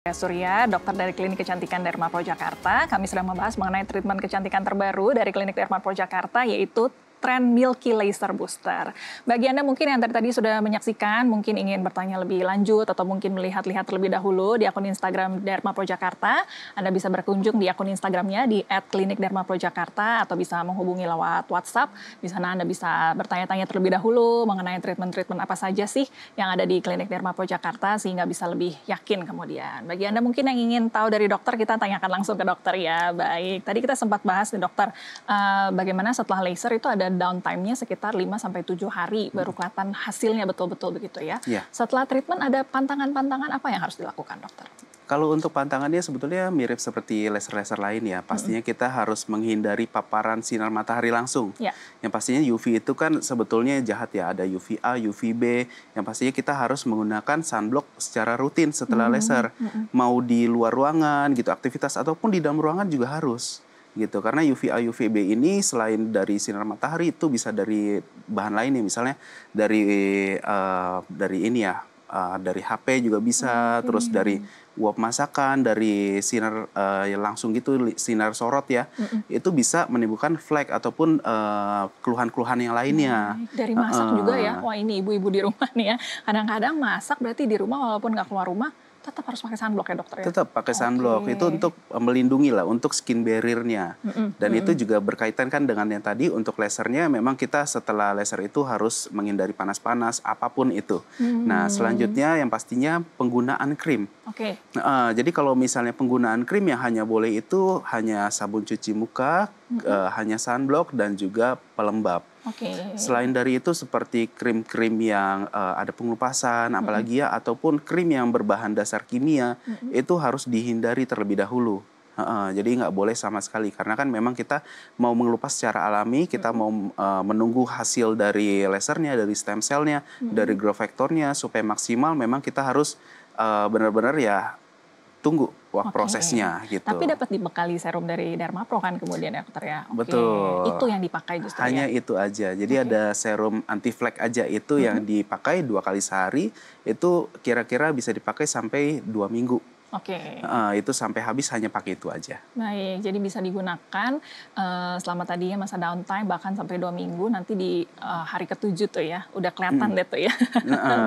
Surya, dokter dari Klinik Kecantikan Derma Jakarta. Kami sedang membahas mengenai treatment kecantikan terbaru dari Klinik Derma Jakarta, yaitu tren Milky Laser Booster. Bagi Anda mungkin yang tadi sudah menyaksikan, mungkin ingin bertanya lebih lanjut atau mungkin melihat-lihat terlebih dahulu di akun Instagram Derma Jakarta, Anda bisa berkunjung di akun Instagramnya di @klinikderma_jakarta atau bisa menghubungi lewat WhatsApp. Di sana Anda bisa bertanya-tanya terlebih dahulu mengenai treatment-treatment apa saja sih yang ada di Klinik Derma Jakarta sehingga bisa lebih yakin kemudian. Bagi Anda mungkin yang ingin tahu dari dokter, kita tanyakan langsung ke dokter ya. Baik, tadi kita sempat bahas nih dokter, bagaimana setelah laser itu ada downtime-nya sekitar 5-7 hari baru kelihatan hasilnya betul-betul begitu ya. Ya. Setelah treatment ada pantangan-pantangan apa yang harus dilakukan dokter? Kalau untuk pantangannya sebetulnya mirip seperti laser-laser lain ya. Pastinya kita harus menghindari paparan sinar matahari langsung. Ya. Yang pastinya UV itu kan sebetulnya jahat ya. Ada UVA, UVB. Yang pastinya kita harus menggunakan sunblock secara rutin setelah laser. Mau di luar ruangan gitu, aktivitas ataupun di dalam ruangan juga harus. Gitu, karena UVA UVB ini selain dari sinar matahari itu bisa dari bahan lain ya, misalnya dari ini ya, dari HP juga bisa, terus dari uap masakan, dari sinar langsung gitu, sinar sorot ya, itu bisa menimbulkan flek ataupun keluhan-keluhan yang lainnya. Dari masak juga ya, wah ini ibu-ibu di rumah nih ya, kadang-kadang masak berarti di rumah walaupun nggak keluar rumah, tetap harus pakai sunblock ya dokter ya? Tetap pakai sunblock, itu untuk melindungi lah, untuk skin barrier-nya. Dan itu juga berkaitan kan dengan yang tadi, untuk lasernya memang kita setelah laser itu harus menghindari panas-panas, apapun itu. Nah, selanjutnya yang pastinya penggunaan krim. Jadi kalau misalnya penggunaan krim yang hanya boleh itu hanya sabun cuci muka, hanya sunblock, dan juga pelembab. Selain dari itu seperti krim-krim yang ada pengelupasan, apalagi ya, ataupun krim yang berbahan dasar kimia, itu harus dihindari terlebih dahulu. Jadi nggak boleh sama sekali, karena kan memang kita mau mengelupas secara alami, kita mau menunggu hasil dari lasernya, dari stem cell-nya, dari growth factor-nya, supaya maksimal memang kita harus benar-benar ya tunggu prosesnya gitu. Tapi dapat dibekali serum dari Dermapro kan kemudian ya dokter ya? Betul. Itu yang dipakai justru hanya ya? itu aja. Jadi ada serum anti flek aja itu yang dipakai 2 kali sehari. Itu kira-kira bisa dipakai sampai 2 minggu. Itu sampai habis hanya pakai itu aja. Baik, jadi bisa digunakan selama tadinya masa downtime bahkan sampai 2 minggu, nanti di hari ke-7 tuh ya, udah kelihatan deh tuh ya.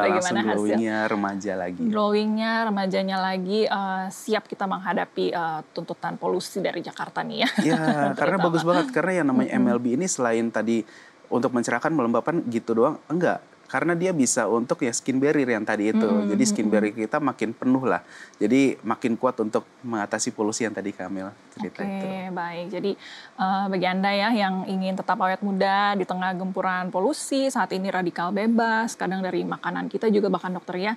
Bagaimana hasil. Glowing-nya remaja lagi. Glowing-nya, remajanya lagi, siap kita menghadapi tuntutan polusi dari Jakarta nih ya. Ya, karena bagus banget, karena yang namanya MLB ini selain tadi untuk mencerahkan, melembabkan gitu doang, enggak. Karena dia bisa untuk ya skin barrier yang tadi itu. Jadi skin barrier kita makin penuh lah. Jadi makin kuat untuk mengatasi polusi yang tadi Kamil cerita itu. Baik. Jadi bagi Anda ya yang ingin tetap awet muda di tengah gempuran polusi, saat ini radikal bebas, kadang dari makanan kita juga bahkan dokter ya,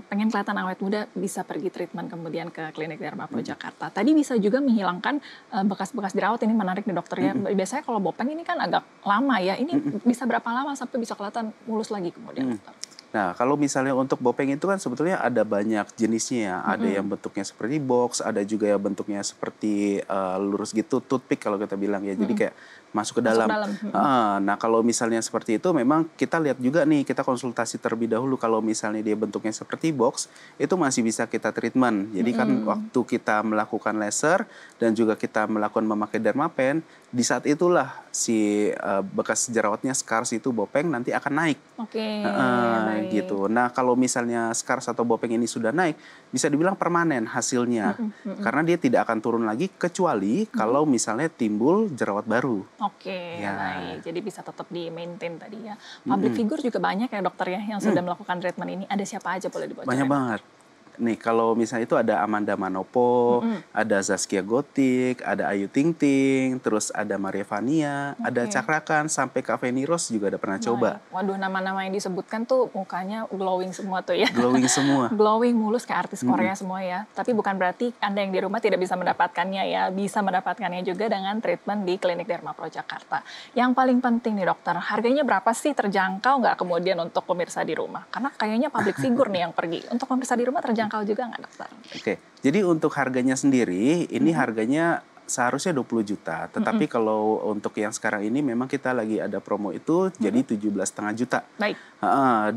pengen kelihatan awet muda, bisa pergi treatment kemudian ke Klinik Derma Jakarta. Tadi bisa juga menghilangkan bekas-bekas jerawat, ini menarik nih dokter ya. Biasanya kalau bopeng ini kan agak lama ya, ini bisa berapa lama sampai bisa kelihatan mulus lagi kemudian dokter? Nah, kalau misalnya untuk bopeng itu kan sebetulnya ada banyak jenisnya ya. Ada yang bentuknya seperti box, ada juga yang bentuknya seperti lurus gitu, toothpick kalau kita bilang ya. Jadi kayak masuk ke dalam. Nah, kalau misalnya seperti itu memang kita lihat juga nih, kita konsultasi terlebih dahulu. Kalau misalnya dia bentuknya seperti box, itu masih bisa kita treatment. Jadi kan waktu kita melakukan laser dan juga kita melakukan memakai dermapen, di saat itulah si bekas jerawatnya, scars itu, bopeng nanti akan naik. Gitu. Nah, kalau misalnya scars atau bopeng ini sudah naik, bisa dibilang permanen hasilnya. Karena dia tidak akan turun lagi kecuali kalau misalnya timbul jerawat baru. Baik. Jadi bisa tetap di-maintain tadi ya. Public figure juga banyak ya dokter ya yang sudah melakukan treatment ini. Ada siapa aja boleh dibocorin? Banyak banget. Nih, kalau misalnya itu ada Amanda Manopo, ada Zaskia Gotik, ada Ayu Ting Ting, terus ada Maria Vania, ada Cakrakan, sampai Kak Feni Rose juga ada pernah coba. Waduh, nama-nama yang disebutkan tuh mukanya glowing semua tuh ya. Glowing semua. Glowing mulus kayak artis Korea semua ya. Tapi bukan berarti Anda yang di rumah tidak bisa mendapatkannya ya. Bisa mendapatkannya juga dengan treatment di Klinik Derma Jakarta. Yang paling penting nih dokter, harganya berapa sih, terjangkau nggak kemudian untuk pemirsa di rumah? Karena kayaknya public figure nih yang pergi. Untuk pemirsa di rumah terjangkau juga nggak dokter? Jadi untuk harganya sendiri, ini harganya seharusnya 20 juta. Tetapi kalau untuk yang sekarang ini memang kita lagi ada promo itu jadi 17,5 juta. Baik.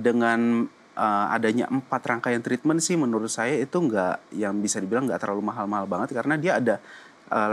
Dengan adanya 4 rangkaian treatment sih menurut saya itu yang bisa dibilang nggak terlalu mahal-mahal banget, karena dia ada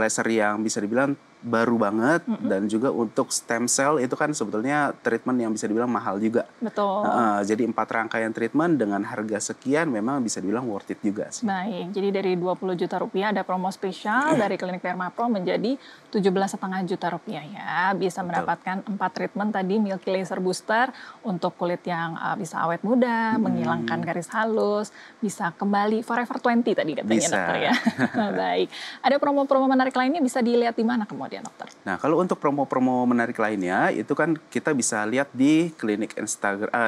laser yang bisa dibilang baru banget, dan juga untuk stem cell itu kan sebetulnya treatment yang bisa dibilang mahal juga. Betul. Jadi 4 rangkaian treatment dengan harga sekian memang bisa dibilang worth it juga sih. Baik, jadi dari 20 juta rupiah ada promo spesial dari Klinik Dermapro menjadi 17,5 juta rupiah ya. Bisa mendapatkan 4 treatment tadi, Milky Laser Booster untuk kulit yang bisa awet muda, menghilangkan garis halus, bisa kembali forever 20 tadi katanya Bisa. dokter ya. Baik, ada promo-promo menarik lainnya bisa dilihat di mana kemudian dokter? Nah, kalau untuk promo-promo menarik lainnya, itu kan kita bisa lihat di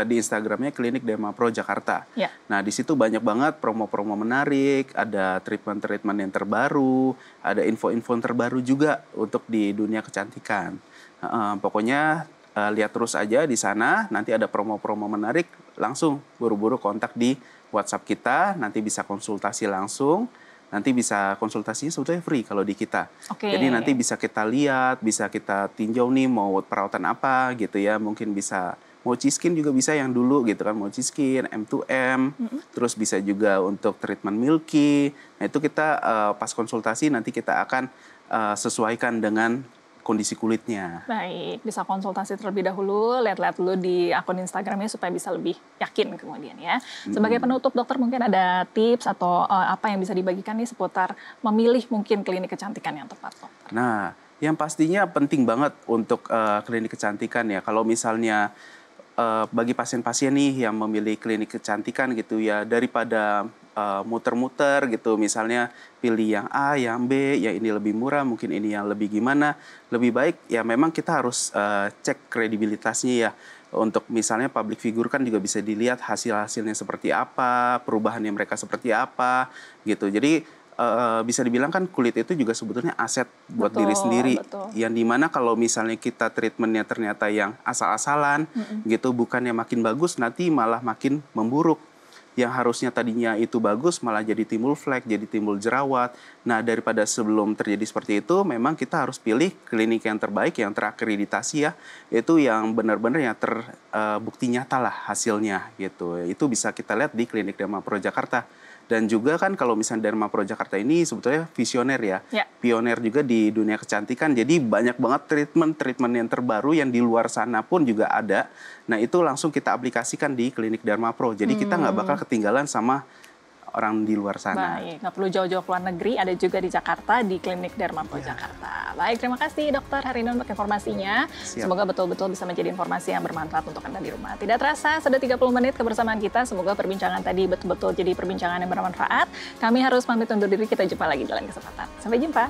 di Instagramnya Klinik Dermapro Jakarta. Ya. Nah, di situ banyak banget promo-promo menarik, ada treatment-treatment yang terbaru, ada info-info terbaru juga untuk di dunia kecantikan. Pokoknya lihat terus aja di sana, nanti ada promo-promo menarik, langsung buru-buru kontak di WhatsApp kita, nanti bisa konsultasi langsung. Nanti bisa konsultasinya sebetulnya free kalau di kita. Oke. Jadi nanti bisa kita lihat, bisa kita tinjau nih mau perawatan apa gitu ya. Mungkin bisa mau C-skin juga bisa yang dulu gitu kan, mau C-skin, M2M, terus bisa juga untuk treatment Milky. Nah itu kita pas konsultasi nanti kita akan sesuaikan dengan kondisi kulitnya. Baik, bisa konsultasi terlebih dahulu, lihat-lihat dulu di akun Instagramnya supaya bisa lebih yakin kemudian ya. Sebagai penutup dokter mungkin ada tips atau apa yang bisa dibagikan nih seputar memilih mungkin klinik kecantikan yang tepat dokter? Nah, yang pastinya penting banget untuk klinik kecantikan ya. Kalau misalnya bagi pasien-pasien nih yang memilih klinik kecantikan gitu ya, daripada muter-muter gitu, misalnya pilih yang A, yang B, yang ini lebih murah, mungkin ini yang lebih gimana, lebih baik ya memang kita harus cek kredibilitasnya ya. Untuk misalnya public figure kan juga bisa dilihat hasil-hasilnya seperti apa, perubahannya mereka seperti apa gitu. Jadi bisa dibilang kan kulit itu juga sebetulnya aset buat diri sendiri. Betul. Yang dimana kalau misalnya kita treatmentnya ternyata yang asal-asalan gitu, bukannya makin bagus, nanti malah makin memburuk. Yang harusnya tadinya itu bagus malah jadi timbul flek, jadi timbul jerawat. Nah daripada sebelum terjadi seperti itu, memang kita harus pilih klinik yang terbaik, yang terakreditasi ya. Itu yang benar-benar yang terbukti nyata lah hasilnya gitu. Itu bisa kita lihat di Klinik Dermapro Jakarta. Dan juga kan kalau misalnya Dermapro Jakarta ini sebetulnya visioner ya. Pioner juga di dunia kecantikan. Jadi banyak banget treatment yang terbaru yang di luar sana pun juga ada. Nah itu langsung kita aplikasikan di Klinik Dermapro. Jadi kita nggak bakal ketinggalan sama orang di luar sana. Baik, nggak perlu jauh-jauh ke luar negeri, ada juga di Jakarta, di Klinik Dermapro Jakarta. Baik, terima kasih dokter hari ini untuk informasinya. Siap. Semoga betul-betul bisa menjadi informasi yang bermanfaat untuk Anda di rumah. Tidak terasa, sudah 30 menit kebersamaan kita. Semoga perbincangan tadi betul-betul jadi perbincangan yang bermanfaat. Kami harus pamit undur diri, kita jumpa lagi dalam kesempatan. Sampai jumpa.